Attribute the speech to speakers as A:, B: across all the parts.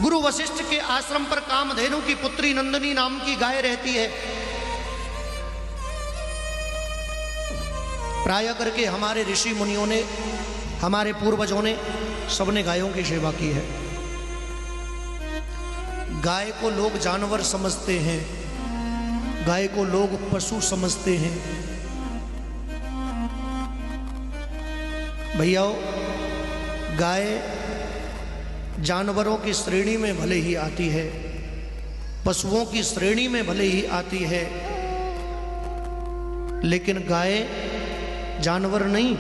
A: गुरु वशिष्ठ के आश्रम पर कामधेनु की पुत्री नंदिनी नाम की गाय रहती है। प्राय करके हमारे ऋषि मुनियों ने, हमारे पूर्वजों ने, सबने गायों की सेवा की है। गाय को लोग जानवर समझते हैं, गाय को लोग पशु समझते हैं। भैया, गाय जानवरों की श्रेणी में भले ही आती है, पशुओं की श्रेणी में भले ही आती है, लेकिन गाय जानवर नहीं,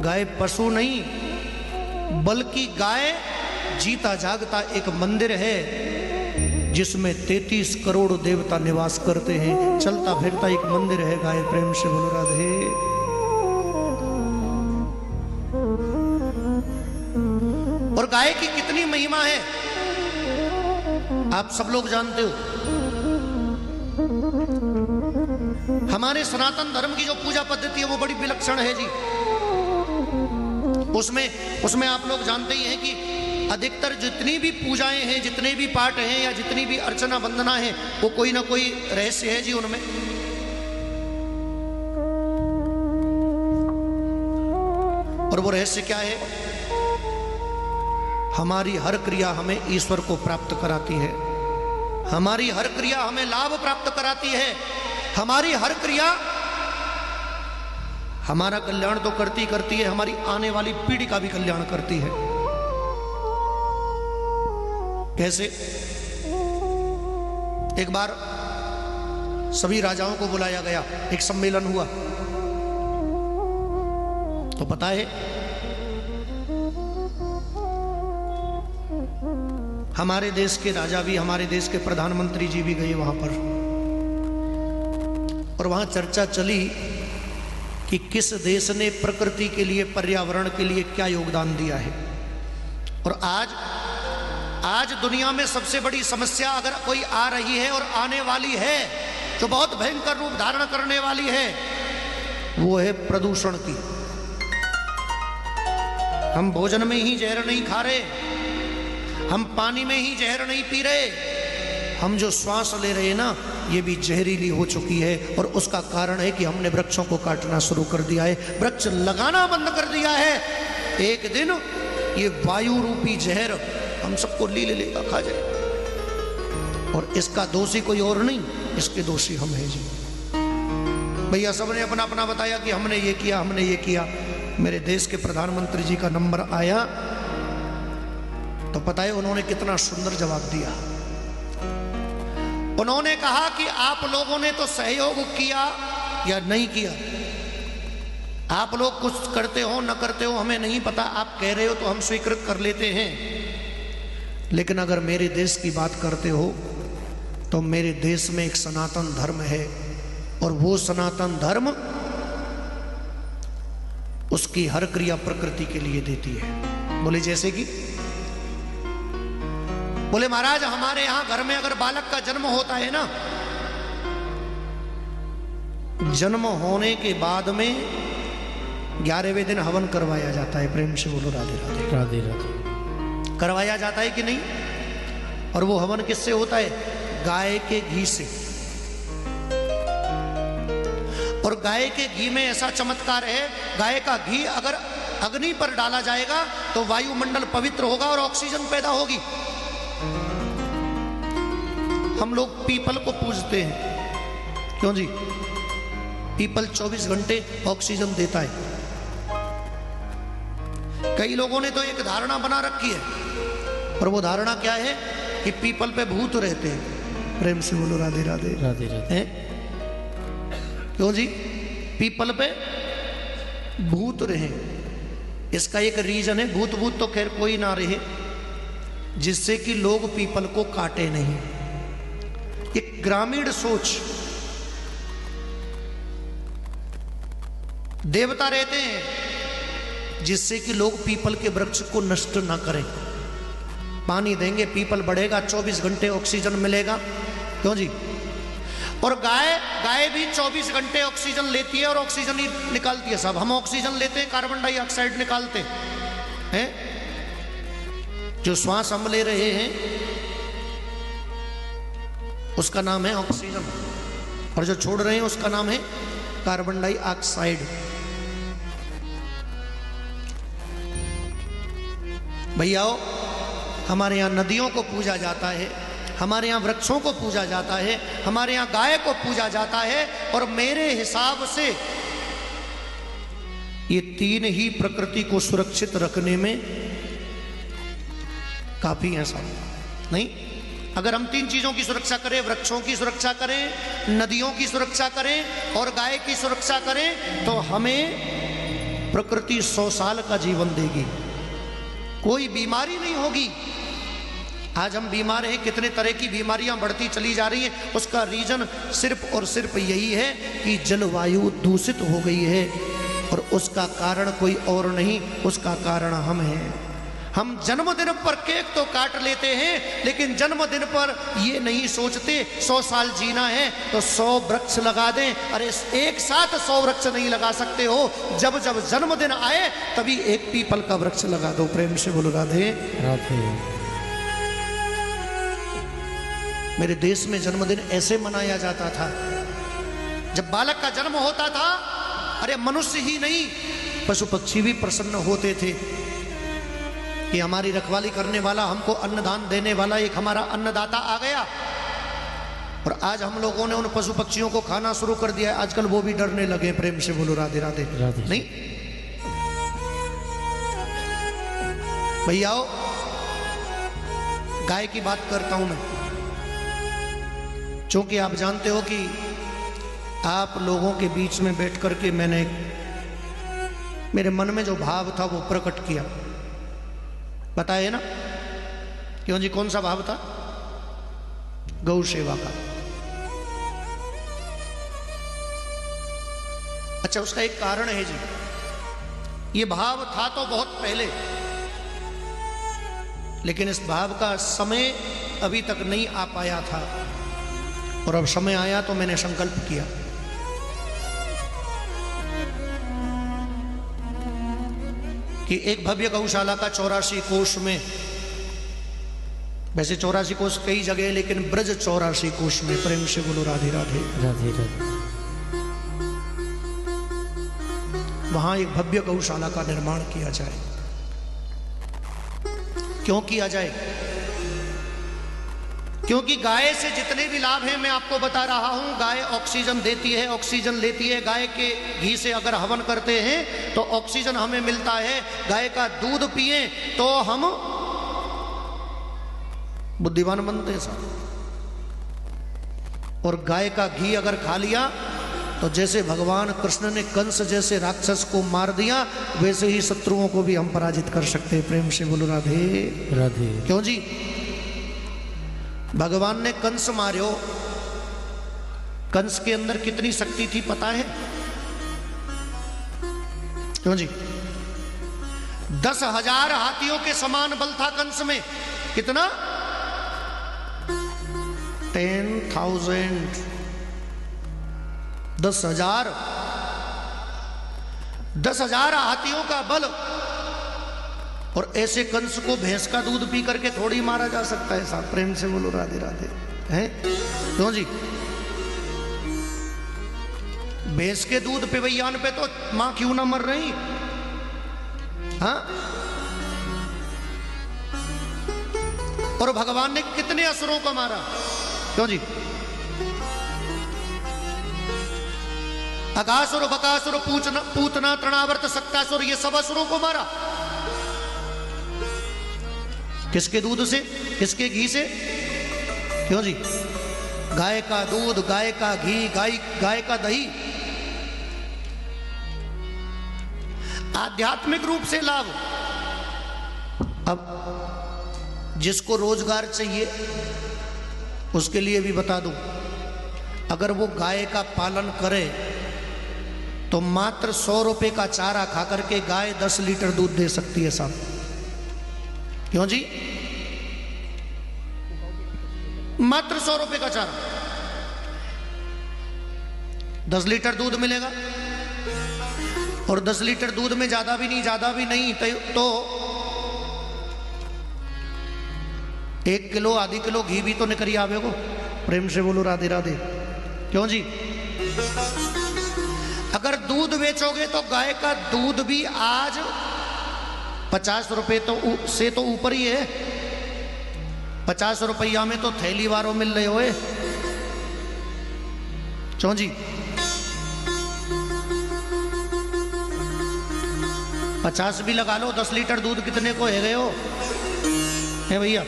A: गाय पशु नहीं, बल्कि गाय जीता जागता एक मंदिर है जिसमें 33 करोड़ देवता निवास करते हैं। चलता फिरता एक मंदिर है गाय। प्रेम से बोलो राधे। और गाय की कितनी महिमा है आप सब लोग जानते हो। हमारे सनातन धर्म की जो पूजा पद्धति है वो बड़ी विलक्षण है जी। उसमें आप लोग जानते ही हैं कि अधिकतर जितनी भी पूजाएं हैं, जितने भी पाठ हैं या जितनी भी अर्चना वंदना है, वो कोई ना कोई रहस्य है जी उनमें। और वो रहस्य क्या है? हमारी हर क्रिया हमें ईश्वर को प्राप्त कराती है, हमारी हर क्रिया हमें लाभ प्राप्त कराती है, हमारी हर क्रिया हमारा कल्याण तो करती करती है, हमारी आने वाली पीढ़ी का भी कल्याण करती है। कैसे? एक बार सभी राजाओं को बुलाया गया, एक सम्मेलन हुआ। तो पता है हमारे देश के राजा भी, हमारे देश के प्रधानमंत्री जी भी गए वहां पर, और वहां चर्चा चली कि किस देश ने प्रकृति के लिए, पर्यावरण के लिए क्या योगदान दिया है। और आज दुनिया में सबसे बड़ी समस्या अगर कोई आ रही है और आने वाली है, जो बहुत भयंकर रूप धारण करने वाली है, वो है प्रदूषण की। हम भोजन में ही जहर नहीं खा रहे, हम पानी में ही जहर नहीं पी रहे, हम जो श्वास ले रहे हैं ना, ये भी जहरीली हो चुकी है। और उसका कारण है कि हमने वृक्षों को काटना शुरू कर दिया है, वृक्ष लगाना बंद कर दिया है। एक दिन ये वायु रूपी जहर हम सबको ले लेगा, खा जाए। और इसका दोषी कोई और नहीं, इसके दोषी हम हैं जी। भैया सबने अपना अपना बताया कि हमने ये किया, हमने ये किया। मेरे देश के प्रधानमंत्री जी का नंबर आया तो पता है उन्होंने कितना सुंदर जवाब दिया। उन्होंने कहा कि आप लोगों ने तो सहयोग किया या नहीं किया, आप लोग कुछ करते हो न करते हो हमें नहीं पता, आप कह रहे हो तो हम स्वीकृत कर लेते हैं। लेकिन अगर मेरे देश की बात करते हो तो मेरे देश में एक सनातन धर्म है, और वो सनातन धर्म उसकी हर क्रिया प्रकृति के लिए देती है। बोले जैसे कि, बोले महाराज हमारे यहां घर में अगर बालक का जन्म होता है ना, जन्म होने के बाद में 11वें दिन हवन करवाया जाता है। प्रेम से बोलो राधे राधे।
B: राधे राधे।
A: करवाया जाता है कि नहीं? और वो हवन किससे होता है? गाय के घी से। और गाय के घी में ऐसा चमत्कार है, गाय का घी अगर अग्नि पर डाला जाएगा तो वायुमंडल पवित्र होगा और ऑक्सीजन पैदा होगी। हम लोग पीपल को पूजते हैं, क्यों जी? पीपल 24 घंटे ऑक्सीजन देता है। कई लोगों ने तो एक धारणा बना रखी है, और वो धारणा क्या है कि पीपल पे भूत रहते हैं। प्रेम से बोलो राधे राधे।
B: राधे राधे।
A: क्यों जी? पीपल पे भूत रहे, इसका एक रीजन है, भूत तो खैर कोई ना रहे, जिससे कि लोग पीपल को काटे नहीं। एक ग्रामीण सोच, देवता रहते हैं जिससे कि लोग पीपल के वृक्ष को नष्ट ना करें। पानी देंगे, पीपल बढ़ेगा, 24 घंटे ऑक्सीजन मिलेगा। क्यों जी? और गाय भी 24 घंटे ऑक्सीजन लेती है और ऑक्सीजन ही निकालती है। सब हम ऑक्सीजन लेते हैं, कार्बन डाइऑक्साइड निकालते हैं। जो श्वास हम ले रहे हैं उसका नाम है ऑक्सीजन, और जो छोड़ रहे हैं उसका नाम है कार्बन डाइऑक्साइड। भैयाओ, हमारे यहाँ नदियों को पूजा जाता है, हमारे यहाँ वृक्षों को पूजा जाता है, हमारे यहाँ गाय को पूजा जाता है, और मेरे हिसाब से ये तीन ही प्रकृति को सुरक्षित रखने में काफी है साहब। नहीं, अगर हम तीन चीजों की सुरक्षा करें, वृक्षों की सुरक्षा करें, नदियों की सुरक्षा करें और गाय की सुरक्षा करें, तो हमें प्रकृति 100 साल का जीवन देगी, कोई बीमारी नहीं होगी। आज हम बीमार हैं, कितने तरह की बीमारियां बढ़ती चली जा रही हैं। उसका रीजन सिर्फ और सिर्फ यही है कि जलवायु दूषित हो गई है, और उसका कारण कोई और नहीं, उसका कारण हम हैं। हम जन्मदिन पर केक तो काट लेते हैं, लेकिन जन्मदिन पर ये नहीं सोचते 100 साल जीना है तो 100 वृक्ष लगा दें। अरे एक साथ 100 वृक्ष नहीं लगा सकते हो, जब जब जन्मदिन आए तभी एक पीपल का वृक्ष लगा दो। प्रेम से बोलो राधे राधे। मेरे देश में जन्मदिन ऐसे मनाया जाता था, जब बालक का जन्म होता था, अरे मनुष्य ही नहीं पशु पक्षी भी प्रसन्न होते थे कि हमारी रखवाली करने वाला, हमको अन्नदान देने वाला एक हमारा अन्नदाता आ गया। और आज हम लोगों ने उन पशु पक्षियों को खाना शुरू कर दिया है, आजकल वो भी डरने लगे। प्रेम से बोलो राधे राधे, राधे। नहीं भैयाओ, गाय की बात करता हूं मैं, क्योंकि आप जानते हो कि आप लोगों के बीच में बैठ करके मैंने मेरे मन में जो भाव था वो प्रकट किया। बताए ना क्यों जी? कौन सा भाव था? गौ सेवा का। अच्छा, उसका एक कारण है जी। ये भाव था तो बहुत पहले, लेकिन इस भाव का समय अभी तक नहीं आ पाया था, और अब समय आया तो मैंने संकल्प किया कि एक भव्य गौशाला का 84 कोष में, वैसे 84 कोष कई जगह, लेकिन ब्रज 84 कोष में, प्रेम से बोलो राधे राधे राधे राधे, वहां एक भव्य गौशाला का निर्माण किया जाए। क्यों किया जाए? क्योंकि गाय से जितने भी लाभ हैं मैं आपको बता रहा हूं। गाय ऑक्सीजन देती है, ऑक्सीजन लेती है। गाय के घी से अगर हवन करते हैं तो ऑक्सीजन हमें मिलता है। गाय का दूध पिए तो हम बुद्धिमान बनते हैं साहब। और गाय का घी अगर खा लिया तो जैसे भगवान कृष्ण ने कंस जैसे राक्षस को मार दिया, वैसे ही शत्रुओं को भी हम पराजित कर सकते हैं। प्रेम से बोलो राधे राधे। क्यों जी? भगवान ने कंस मार्यो, कंस के अंदर कितनी शक्ति थी पता है? क्यों जी? 10,000 हाथियों के समान बल था कंस में। कितना? 10,000, 10,000 हाथियों का बल। और ऐसे कंस को भैंस का दूध पी करके थोड़ी मारा जा सकता है साहब। प्रेम से बोलो राधे राधे। हैं? क्यों जी? भैंस के दूध पे बयान पे तो मां क्यों ना मर रही? हाँ? और भगवान ने कितने असुरों को मारा? क्यों जी? अगासुर, बकासुर, पूतना, तृणावर्त, सक्तासुर, ये सब असुरों को मारा। किसके दूध से? किसके घी से? क्यों जी? गाय का दूध, गाय का घी, गाय का दही। आध्यात्मिक रूप से लाभ। अब जिसको रोजगार चाहिए उसके लिए भी बता दूं, अगर वो गाय का पालन करे तो मात्र 100 रुपए का चारा खा करके गाय 10 लीटर दूध दे सकती है साहब। क्यों जी? मात्र 100 रुपए का चारा, 10 लीटर दूध मिलेगा। और 10 लीटर दूध में ज्यादा भी नहीं, ज्यादा भी नहीं तो 1 किलो आधी किलो घी भी तो निकली आवे को। प्रेम से बोलो राधे राधे। क्यों जी? अगर दूध बेचोगे तो गाय का दूध भी आज 50 रुपए से तो ऊपर ही है। 50 रुपया में तो थैली वारों मिल रहे हो। क्यों जी? 50 भी लगा लो, 10 लीटर दूध कितने को है गए हो है भैया?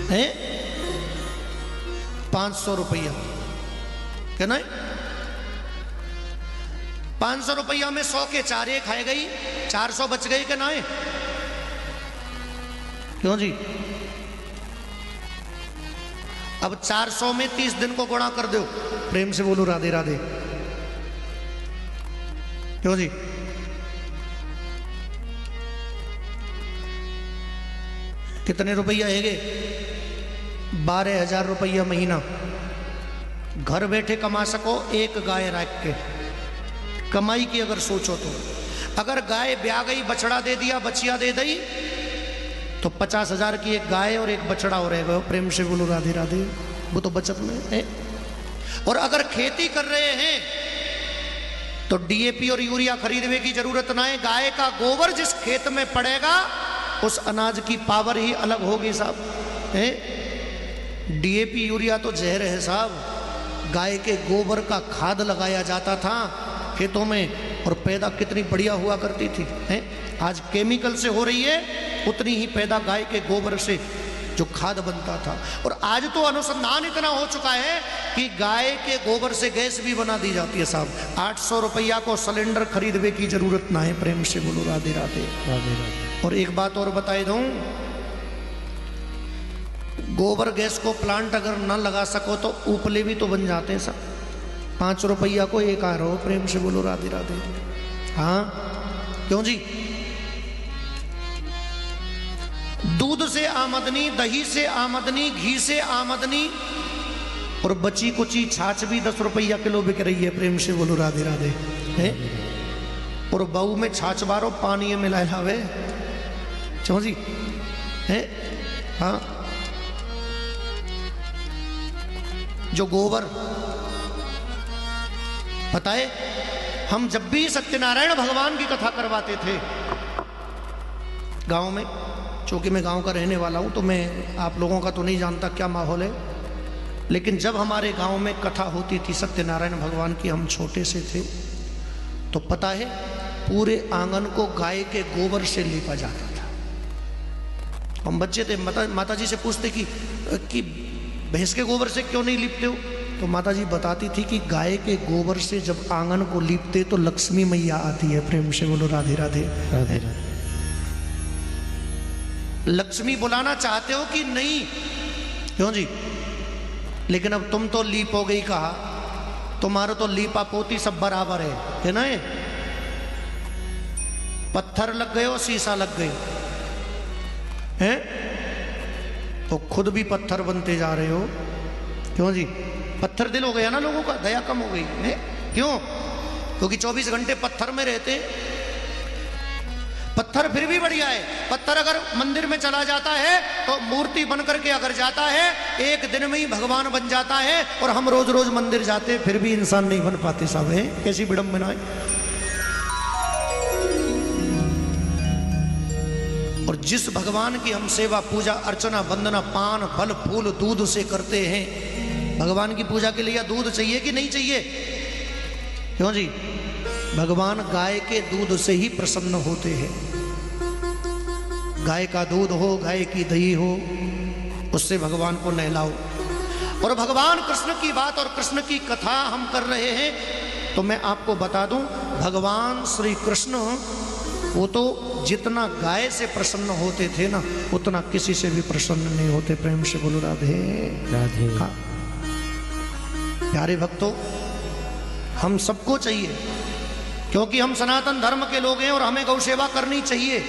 A: है 500 रुपया क्या ना? 500 रुपया में 100 के 4 खाए गई, 400 बच गई क्या ना? क्यों जी? अब 400 में 30 दिन को गुणा कर दो। प्रेम से बोलो राधे राधे। क्यों जी? कितने रुपया है? 12,000 रुपया महीना। घर बैठे कमा सको एक गाय रख के। कमाई की अगर सोचो तो अगर गाय ब्याह गई, बछड़ा दे दिया, बचिया दे दी, तो 50,000 की एक गाय और एक बछड़ा हो रहेगा। प्रेम से बोलो राधे राधे। वो तो बचत में है। और अगर खेती कर रहे हैं तो डीएपी और यूरिया खरीदने की जरूरत ना है। गाय का गोबर जिस खेत में पड़ेगा उस अनाज की पावर ही अलग होगी साहब। है डीएपी यूरिया तो जहर है साहब। गाय के गोबर का खाद लगाया जाता था खेतों में और पैदा कितनी बढ़िया हुआ करती थी। है आज केमिकल से हो रही है, उतनी ही पैदा गाय के गोबर से जो खाद बनता था। और आज तो अनुसंधान इतना हो चुका है कि गाय के गोबर से गैस भी बना दी जाती है साहब। 800 रुपया को सिलेंडर खरीदने की जरूरत ना है। प्रेम से बोलो राधे राधे राधे राधे। और एक बात और बताई दूं, गोबर गैस को प्लांट अगर न लगा सको तो उपले भी तो बन जाते हैं साहब। 5 रुपया को एक आ रहा हो। प्रेम से बोलो राधे राधे। हाँ क्यों जी? दूध से आमदनी, दही से आमदनी, घी से आमदनी और बची कुची छाछ भी 10 रुपया किलो बिक रही है। प्रेम से बोलो राधे राधे। है और बहू में छाछ बारो पानी मिला लावे। क्यों जी? है हाँ जो गोबर पता है, हम जब भी सत्यनारायण भगवान की कथा करवाते थे गांव में, चूंकि मैं गांव का रहने वाला हूं तो मैं आप लोगों का तो नहीं जानता क्या माहौल है, लेकिन जब हमारे गांव में कथा होती थी सत्यनारायण भगवान की, हम छोटे से थे, तो पता है पूरे आंगन को गाय के गोबर से लीपा जाता था। हम बच्चे थे, माता जी से पूछते कि भैंस के गोबर से क्यों नहीं लीपते हो, तो माता जी बताती थी कि गाय के गोबर से जब आंगन को लीपते तो लक्ष्मी मैया आती है। प्रेम से बोलो राधे राधे राधे राधे। लक्ष्मी बुलाना चाहते हो कि नहीं? क्यों जी? लेकिन अब तुम तो लीपोगे ही कहा, तुम्हारा तो लीपा पोती सब बराबर है ना? पत्थर लग गए हो, शीशा लग गई है, तो खुद भी पत्थर बनते जा रहे हो। क्यों जी? पत्थर दिल हो गया ना लोगों का, दया कम हो गई है। क्यों? क्योंकि 24 घंटे पत्थर में रहते। पत्थर फिर भी बढ़िया है, पत्थर अगर मंदिर में चला जाता है तो मूर्ति बन करके अगर जाता है एक दिन में ही भगवान बन जाता है, और हम रोज रोज मंदिर जाते फिर भी इंसान नहीं बन पाते साहब। है कैसी विडंबना है। और जिस भगवान की हम सेवा पूजा अर्चना वंदना पान फल फूल दूध से करते हैं, भगवान की पूजा के लिए दूध चाहिए कि नहीं चाहिए? क्यों जी? भगवान गाय के दूध से ही प्रसन्न होते हैं। गाय का दूध हो, गाय की दही हो, उससे भगवान को नहलाओ। और भगवान कृष्ण की बात और कृष्ण की कथा हम कर रहे हैं, तो मैं आपको बता दूं, भगवान श्री कृष्ण वो तो जितना गाय से प्रसन्न होते थे ना, उतना किसी से भी प्रसन्न नहीं होते। प्रेम से बोलो राधे राधे। हाँ प्यारे भक्तों, हम सबको चाहिए, क्योंकि हम सनातन धर्म के लोग हैं और हमें गौ सेवा करनी चाहिए।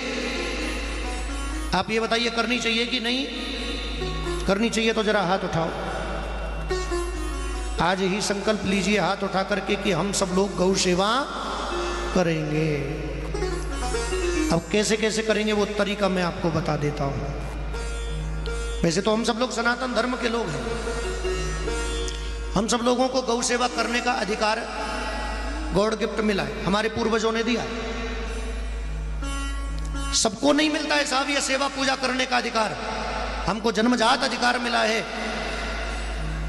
A: आप ये बताइए करनी चाहिए कि नहीं करनी चाहिए? तो जरा हाथ उठाओ। आज ही संकल्प लीजिए हाथ उठा करके कि हम सब लोग गौ सेवा करेंगे। अब कैसे कैसे करेंगे वो तरीका मैं आपको बता देता हूं। वैसे तो हम सब लोग सनातन धर्म के लोग हैं, हम सब लोगों को गौ सेवा करने का अधिकार गॉड गिफ्ट मिला है, हमारे पूर्वजों ने दिया है। सबको नहीं मिलता है साहब ये सेवा पूजा करने का अधिकार। हमको जन्मजात अधिकार मिला है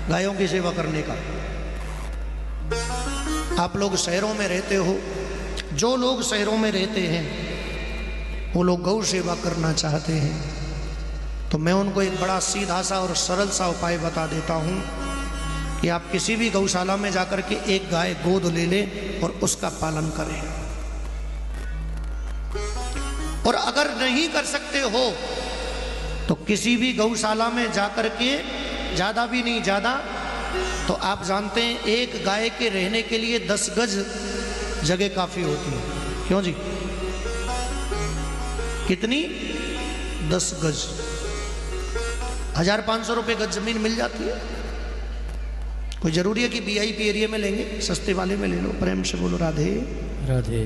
A: गायों की सेवा करने का। आप लोग शहरों में रहते हो, जो लोग शहरों में रहते हैं वो लोग गौ सेवा करना चाहते हैं, तो मैं उनको एक बड़ा सीधा सा और सरल सा उपाय बता देता हूं कि आप किसी भी गौशाला में जाकर के एक गाय गोद ले लें और उसका पालन करें। और अगर नहीं कर सकते हो तो किसी भी गौशाला में जाकर के, ज्यादा भी नहीं, ज्यादा तो आप जानते हैं एक गाय के रहने के लिए 10 गज जगह काफी होती है। क्यों जी? कितनी? 10 गज। 1500 रुपए गज जमीन मिल जाती है। कोई जरूरी है कि VIP एरिया में लेंगे? सस्ते वाले में ले लो। प्रेम से बोलो राधे
B: राधे।